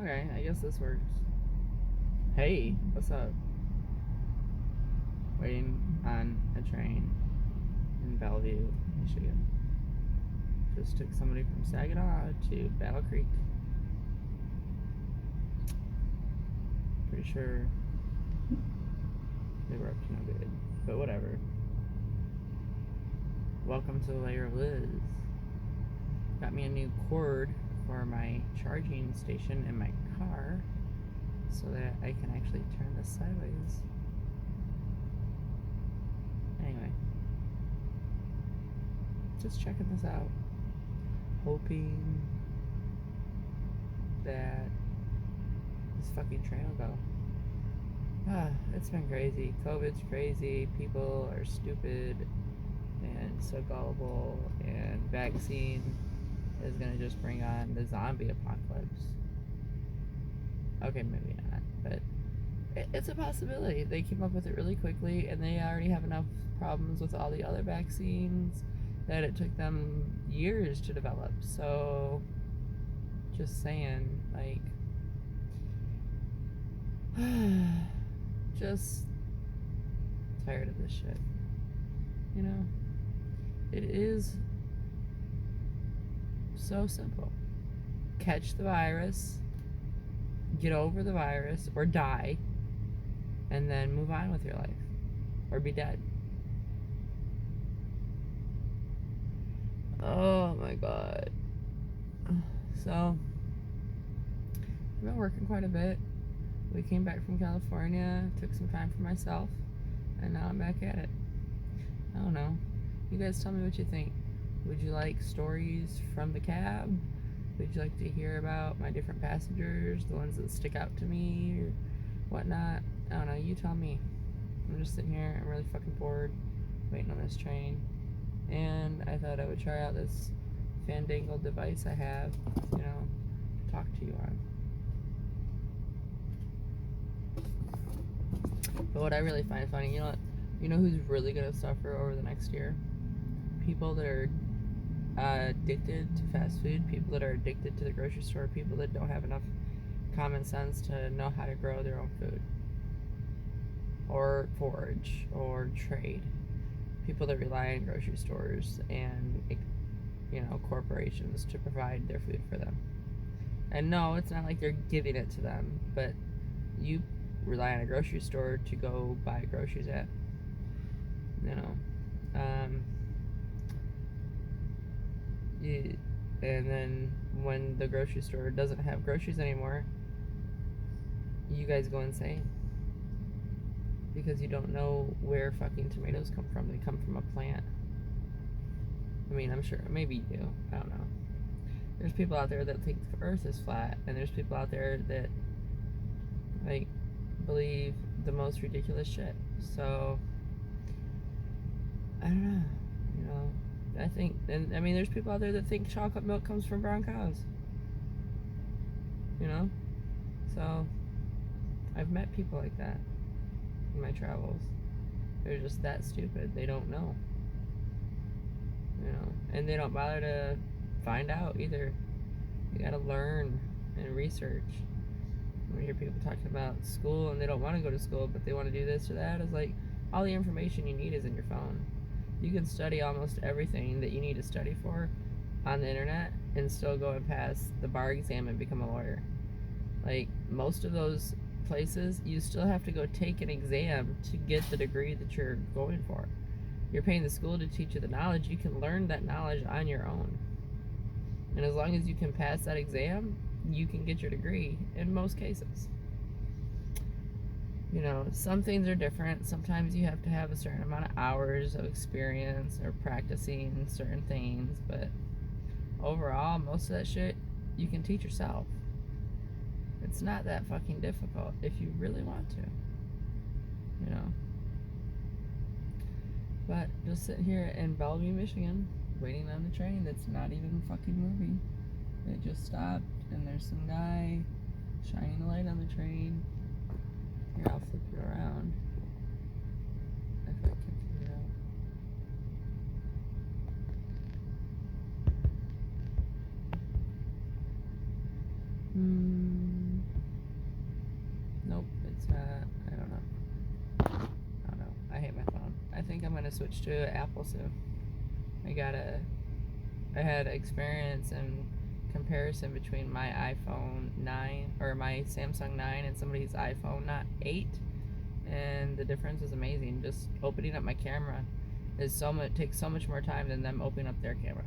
Okay, I guess this works. Hey, what's up? Waiting on a train in Bellevue, Michigan. Just took somebody from Saginaw to Battle Creek. Pretty sure they were up to no good, but whatever. Welcome to the Layer of Liz. Got me a new cord for my charging station in my car so that I can actually turn this sideways. Anyway, just checking this out. Hoping that this fucking train will go. It's been crazy. COVID's crazy. People are stupid and so gullible, and vaccine is gonna just bring on the zombie apocalypse. Okay, maybe not, but it's a possibility. They came up with it really quickly, and they already have enough problems with all the other vaccines that it took them years to develop. So, just saying, like, just tired of this shit. You know? It is so simple. Catch the virus, get over the virus, or die, and then move on with your life. Or be dead. Oh my god. So, I've been working quite a bit. We came back from California, took some time for myself, and now I'm back at it. I don't know. You guys tell me what you think. Would you like stories from the cab? Would you like to hear about my different passengers, the ones that stick out to me, or whatnot? I don't know. You tell me. I'm just sitting here. I'm really fucking bored, waiting on this train. And I thought I would try out this fandangled device I have, to talk to you on. But what I really find funny, you know who's really gonna suffer over the next year? People that are addicted to fast food, people that are addicted to the grocery store, people that don't have enough common sense to know how to grow their own food, or forage, or trade. People that rely on grocery stores and corporations to provide their food for them. And no, it's not like they're giving it to them, but you rely on a grocery store to go buy groceries at. And then when the grocery store doesn't have groceries anymore, you guys go insane because you don't know where fucking tomatoes come from. They come from a plant. I mean, I'm sure, maybe you do. I don't know. There's people out there that think the earth is flat, and there's people out there that believe the most ridiculous shit. So I don't know. I think, and I mean, there's people out there that think chocolate milk comes from brown cows. So I've met people like that in my travels. They're just that stupid. They don't know. And they don't bother to find out either. You gotta learn and research. When you hear people talking about school and they don't want to go to school, but they want to do this or that, it's like all the information you need is in your phone. You can study almost everything that you need to study for on the internet and still go and pass the bar exam and become a lawyer. Like, most of those places, you still have to go take an exam to get the degree that you're going for. You're paying the school to teach you the knowledge. You can learn that knowledge on your own. And as long as you can pass that exam, you can get your degree in most cases. Some things are different. Sometimes you have to have a certain amount of hours of experience or practicing certain things, but overall, most of that shit you can teach yourself. It's not that fucking difficult if you really want to. But just sitting here in Bellevue, Michigan, waiting on the train that's not even fucking moving. It just stopped, and there's some guy shining a light on the train. Here, I'll flip you around if I can figure it out. to switch to Apple soon. I had experience and comparison between my iPhone 9 or my Samsung 9 and somebody's iPhone 8, and the difference is amazing. Just opening up my camera takes so much more time than them opening up their camera.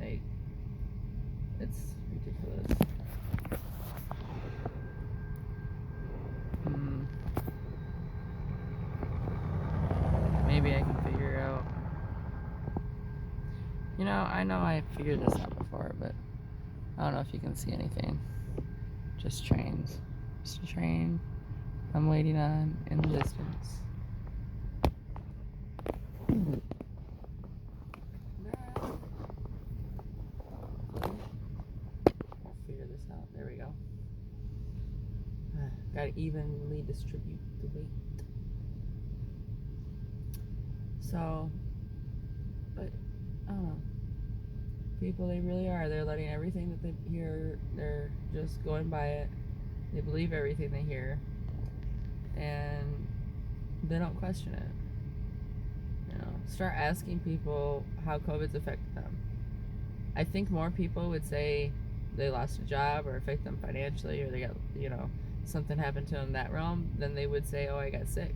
Like, it's ridiculous. Maybe I can figure out. I know I figured this out before, but I don't know if you can see anything. Just trains. Just a train I'm waiting on in the distance. I'll figure this out. There we go. Gotta evenly distribute the weight. So, but I don't know. People, they really are. They're letting everything that they hear, they're just going by it. They believe everything they hear, and they don't question it. Start asking people how COVID's affected them. I think more people would say they lost a job or affect them financially, or they got, something happened to them in that realm, than they would say, oh, I got sick.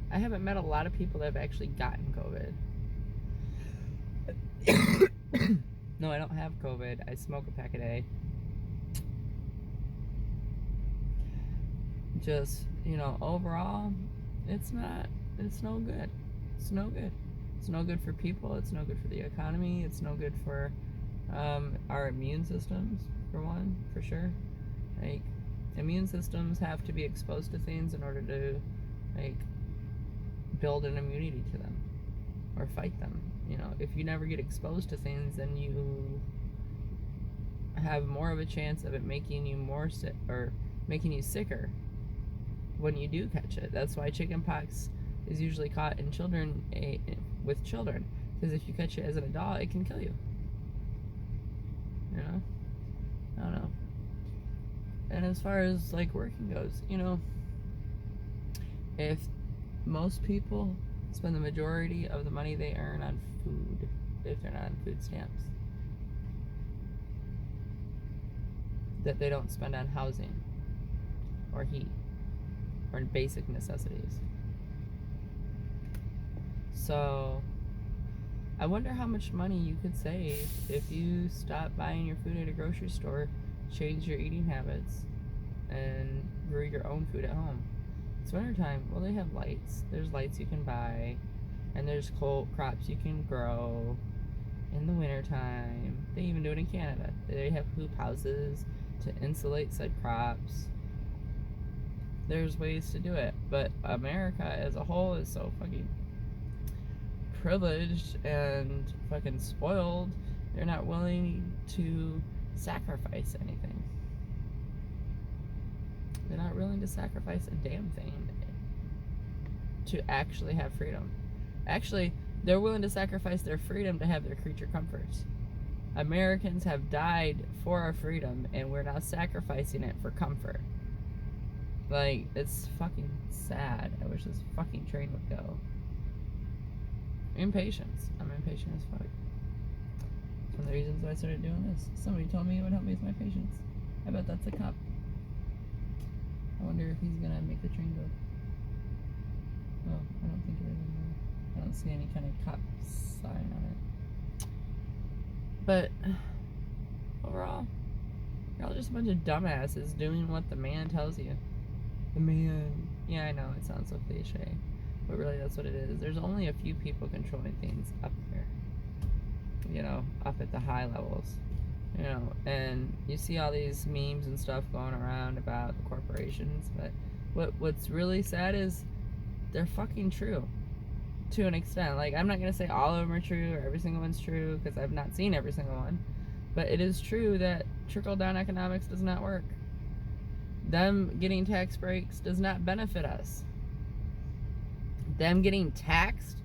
I haven't met a lot of people that have actually gotten COVID. No, I don't have COVID. I smoke a pack a day. Just, overall, it's no good. It's no good. It's no good for people. It's no good for the economy. It's no good for our immune systems, for one, for sure. Like, immune systems have to be exposed to things in order to, build an immunity to them or fight them. If you never get exposed to things, then you have more of a chance of it making you more sick or making you sicker when you do catch it. That's why chickenpox is usually caught in children, with children, because if you catch it as an adult, it can kill you. I don't know. And as far as working goes, if most people spend the majority of the money they earn on food, if they're not on food stamps, that they don't spend on housing or heat or basic necessities. So I wonder how much money you could save if you stop buying your food at a grocery store, change your eating habits, and brew your own food at home. It's wintertime. Well, they have lights. There's lights you can buy, and there's crops you can grow in the wintertime. They even do it in Canada. They have hoop houses to insulate said crops. There's ways to do it, but America as a whole is so fucking privileged and fucking spoiled. They're not willing to sacrifice anything. They're not willing to sacrifice a damn thing to actually have freedom. Actually, they're willing to sacrifice their freedom to have their creature comforts. Americans have died for our freedom, and we're now sacrificing it for comfort. It's fucking sad. I wish this fucking train would go. Impatience. I'm impatient as fuck. It's one of the reasons why I started doing this. Somebody told me it would help me with my patience. I bet that's a cop. I wonder if he's gonna make the train go. Oh, I don't think it is anymore. I don't see any kind of cop sign on it. But overall, you're all just a bunch of dumbasses doing what the man tells you. The man. Yeah, I know, it sounds so cliche, but really that's what it is. There's only a few people controlling things up there. Up at the high levels. And you see all these memes and stuff going around about the corporations, but what's really sad is they're fucking true to an extent. I'm not gonna say all of them are true or every single one's true, because I've not seen every single one, but it is true that trickle-down economics does not work. Them getting tax breaks does not benefit us. Them getting taxed,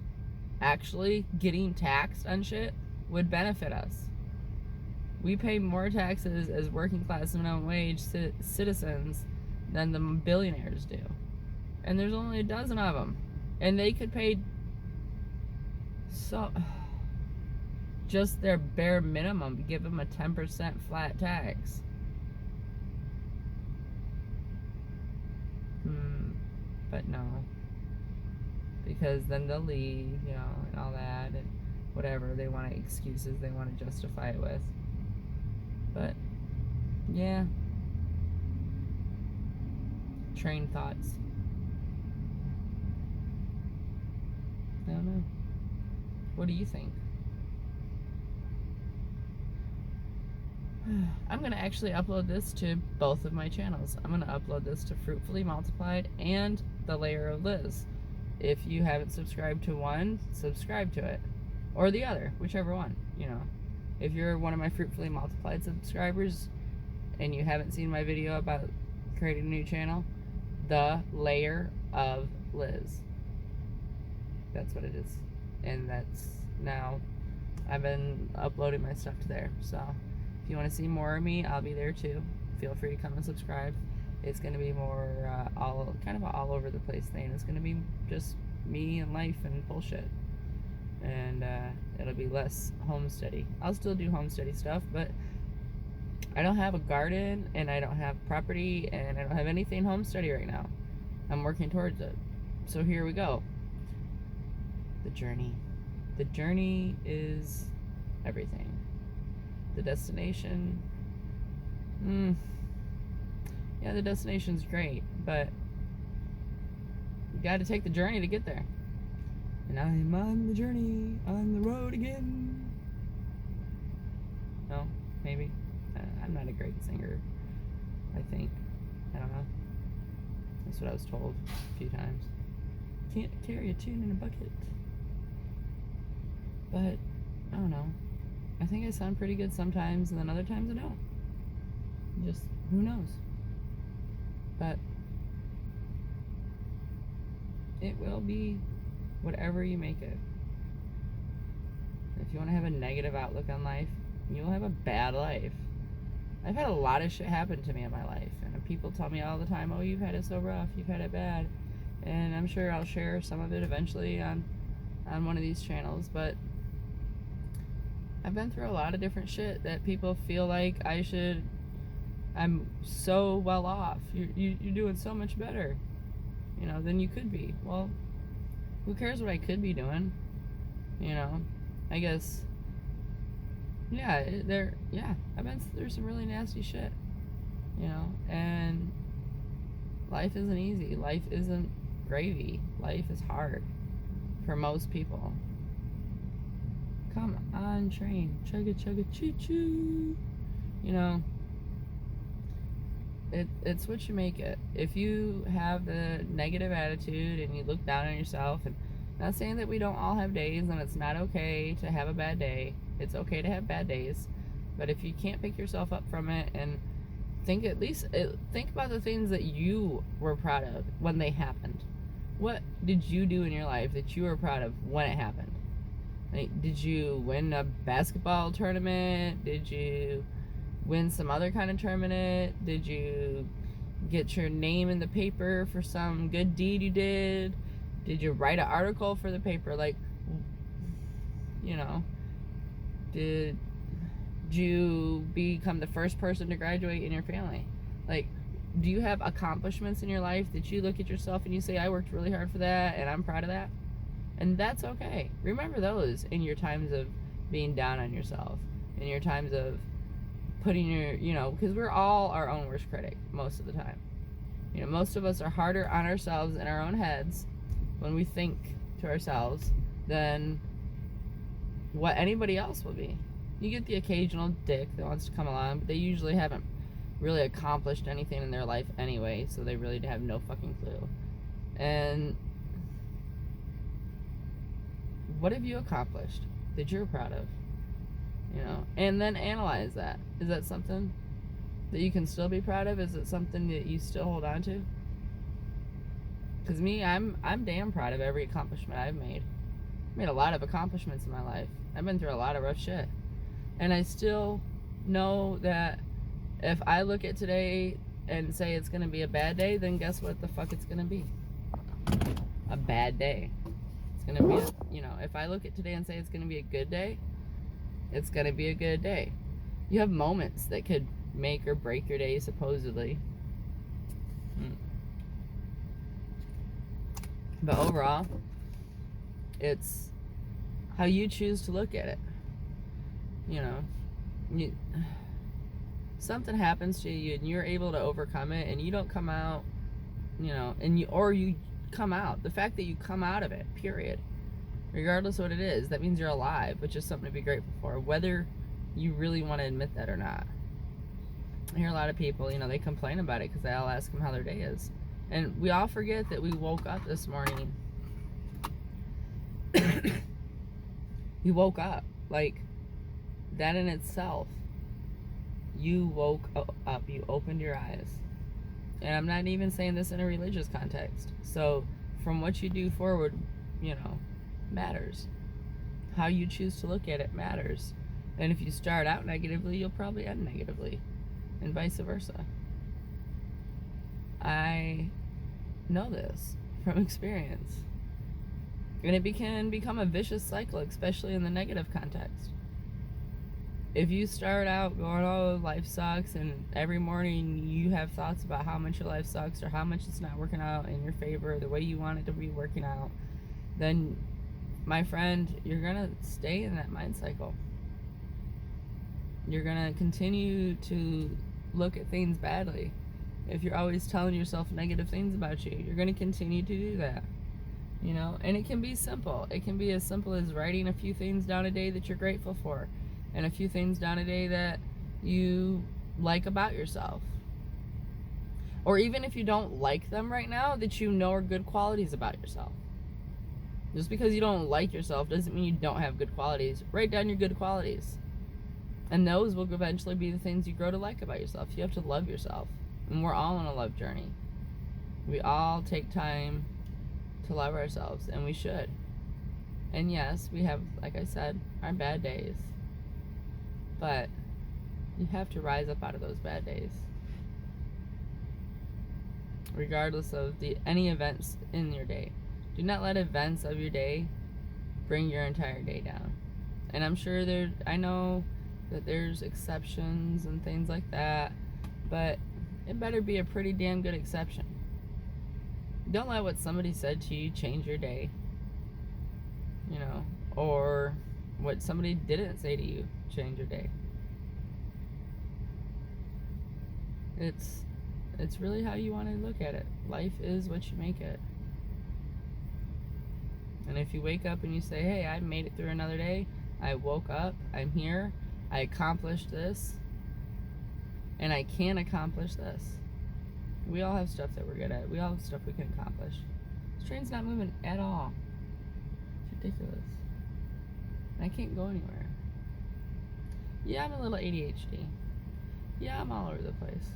actually getting taxed on shit, would benefit us. We pay more taxes as working class minimum wage citizens than the billionaires do. And there's only a dozen of them. And they could pay So, just their bare minimum, give them a 10% flat tax. But no. Because then they'll leave, you know, and all that, and whatever. They want excuses they want to justify it with. But, yeah. Train thoughts. I don't know. What do you think? I'm going to actually upload this to both of my channels. I'm going to upload this to Fruitfully Multiplied and The Layer of Liz. If you haven't subscribed to one, subscribe to it. Or the other, whichever one, you know. If you're one of my Fruitfully Multiplied subscribers and you haven't seen my video about creating a new channel, The Layer of Liz. That's what it is. And that's now, I've been uploading my stuff to there. So if you want to see more of me, I'll be there too. Feel free to come and subscribe. It's going to be more kind of an all over the place thing. It's going to be just me and life and bullshit. And it'll be less homesteady. I'll still do homesteady stuff, but I don't have a garden, and I don't have property, and I don't have anything homesteady right now. I'm working towards it. So here we go. The journey. The journey is everything. The destination, yeah, the destination's great, but you gotta take the journey to get there. And I'm on the journey, on the road again. No, maybe. I'm not a great singer, I think. I don't know. That's what I was told a few times. Can't carry a tune in a bucket. But, I don't know. I think I sound pretty good sometimes, and then other times I don't. Just, who knows? But it will be whatever you make it. If you want to have a negative outlook on life, you'll have a bad life. I've had a lot of shit happen to me in my life, and people tell me all the time, oh, you've had it so rough, you've had it bad. And I'm sure I'll share some of it eventually on one of these channels, but I've been through a lot of different shit that people feel like I'm so well off. You're doing so much better, you know, than you could be. Well, who cares what I could be doing? You know, I guess, yeah, I've been through some really nasty shit, you know, and life isn't easy. Life isn't gravy. Life is hard for most people. Come on, train. Chugga, chugga, choo-choo. You know, it's what you make it. If you have the negative attitude and you look down on yourself, and not saying that we don't all have days and it's not okay to have a bad day. It's okay to have bad days. But if you can't pick yourself up from it and think about the things that you were proud of when they happened. What did you do in your life that you were proud of when it happened? Like, did you win a basketball tournament? Did you win some other kind of tournament? Did you get your name in the paper for some good deed you did? Did you write an article for the paper? Like, you know, did you become the first person to graduate in your family? Like, do you have accomplishments in your life that you look at yourself and you say, I worked really hard for that and I'm proud of that? And that's okay. Remember those in your times of being down on yourself, in your times of putting your, you know, because we're all our own worst critic most of the time. You know, most of us are harder on ourselves in our own heads when we think to ourselves than what anybody else will be. You get the occasional dick that wants to come along, but they usually haven't really accomplished anything in their life anyway, so they really have no fucking clue. And what have you accomplished that you're proud of? You know, and then analyze that. Is that something that you can still be proud of? Is it something that you still hold on to? Because me, I'm damn proud of every accomplishment I've made. I've made a lot of accomplishments in my life. I've been through a lot of rough shit. And I still know that if I look at today and say it's going to be a bad day, then guess what the fuck it's going to be? A bad day. It's going to be, if I look at today and say it's going to be a good day, it's going to be a good day. You have moments that could make or break your day, supposedly. But overall, it's how you choose to look at it. Something happens to you and you're able to overcome it, and you don't come out, or you come out. The fact that you come out of it, period, regardless of what it is, that means you're alive, which is something to be grateful for, whether you really want to admit that or not. I hear a lot of people, they complain about it because I'll ask them how their day is. And we all forget that we woke up this morning. You woke up. Like, that in itself. You woke up. You opened your eyes. And I'm not even saying this in a religious context. So, from what you do forward, matters. How you choose to look at it matters. And if you start out negatively, you'll probably end negatively. And vice versa. I know this from experience. And it can become a vicious cycle, especially in the negative context. If you start out going, oh, life sucks, and every morning you have thoughts about how much your life sucks or how much it's not working out in your favor, the way you want it to be working out, then, my friend, you're going to stay in that mind cycle. You're going to continue to look at things badly. If you're always telling yourself negative things about you, you're going to continue to do that. And it can be simple. It can be as simple as writing a few things down a day that you're grateful for, and a few things down a day that you like about yourself. Or even if you don't like them right now, that are good qualities about yourself. Just because you don't like yourself doesn't mean you don't have good qualities. Write down your good qualities. And those will eventually be the things you grow to like about yourself. You have to love yourself. And we're all on a love journey. We all take time to love ourselves, and we should. And yes, we have, like I said, our bad days. But you have to rise up out of those bad days. Regardless of any events in your day. Do not let events of your day bring your entire day down. And I'm sure I know that there's exceptions and things like that, but it better be a pretty damn good exception. Don't let what somebody said to you change your day. Or what somebody didn't say to you change your day. It's really how you want to look at it. Life is what you make it. And if you wake up and you say, hey, I made it through another day, I woke up, I'm here, I accomplished this, and I can accomplish this. We all have stuff that we're good at. We all have stuff we can accomplish. This train's not moving at all. It's ridiculous. And I can't go anywhere. Yeah, I'm a little ADHD. Yeah, I'm all over the place.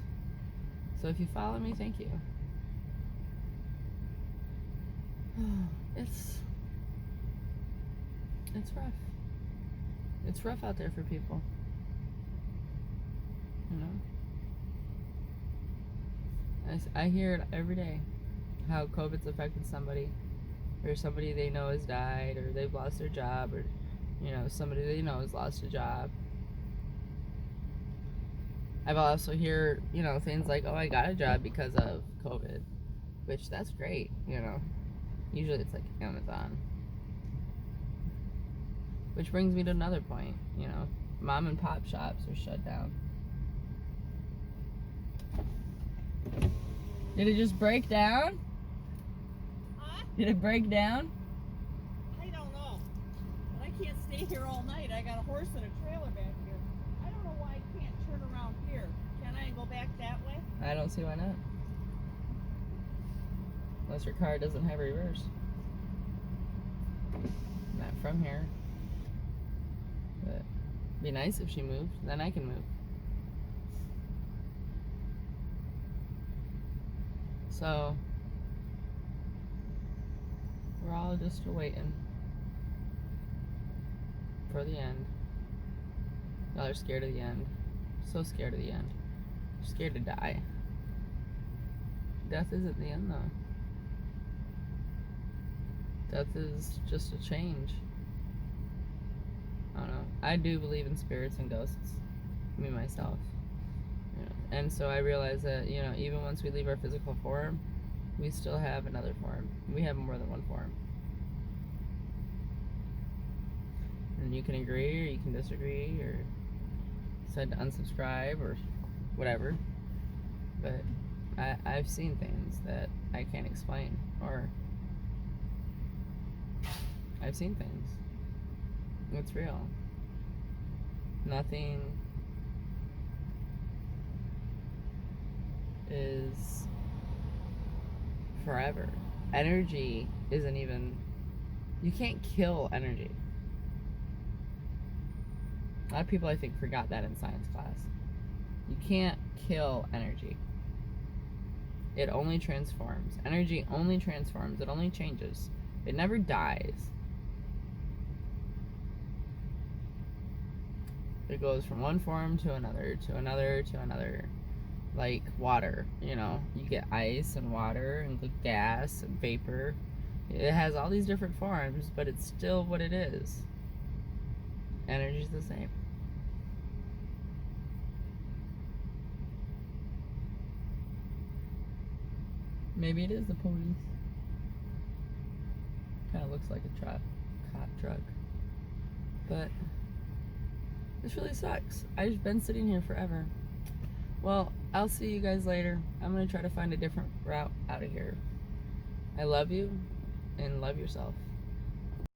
So if you follow me, thank you. It's rough. It's rough out there for people. I hear it every day, how COVID's affected somebody, or somebody they know has died, or they've lost their job, or somebody they know has lost a job. I've also hear things like, oh, I got a job because of COVID, which that's great. Usually it's like Amazon. Which brings me to another point. Mom and pop shops are shut down. Did it just break down? Huh? Did it break down? I don't know. But I can't stay here all night. I got a horse and a trailer back here. I don't know why I can't turn around here. Can I go back that way? I don't see why not. Unless your car doesn't have reverse. Not from here. But it'd be nice if she moved. Then I can move. So we're all just waiting for the end. Y'all are scared of the end. So scared of the end. Scared to die. Death isn't the end though. Death is just a change. I don't know. I do believe in spirits and ghosts, me myself. And so I realize that, even once we leave our physical form, we still have another form. We have more than one form. And you can agree or you can disagree or decide to unsubscribe or whatever. But I've seen things that I can't explain. Or I've seen things. It's real. Nothing is forever. Energy isn't even. You can't kill energy. A lot of people, I think, forgot that in science class. You can't kill energy. It only transforms. Energy only transforms. It only changes. It never dies. It goes from one form to another, to another, to another. Like water, you get ice and water and gas and vapor. It has all these different forms, but it's still what it is. Energy's the same. Maybe it is the police. Kind of looks like a cop truck. But this really sucks. I've been sitting here forever. Well, I'll see you guys later. I'm going to try to find a different route out of here. I love you, and love yourself.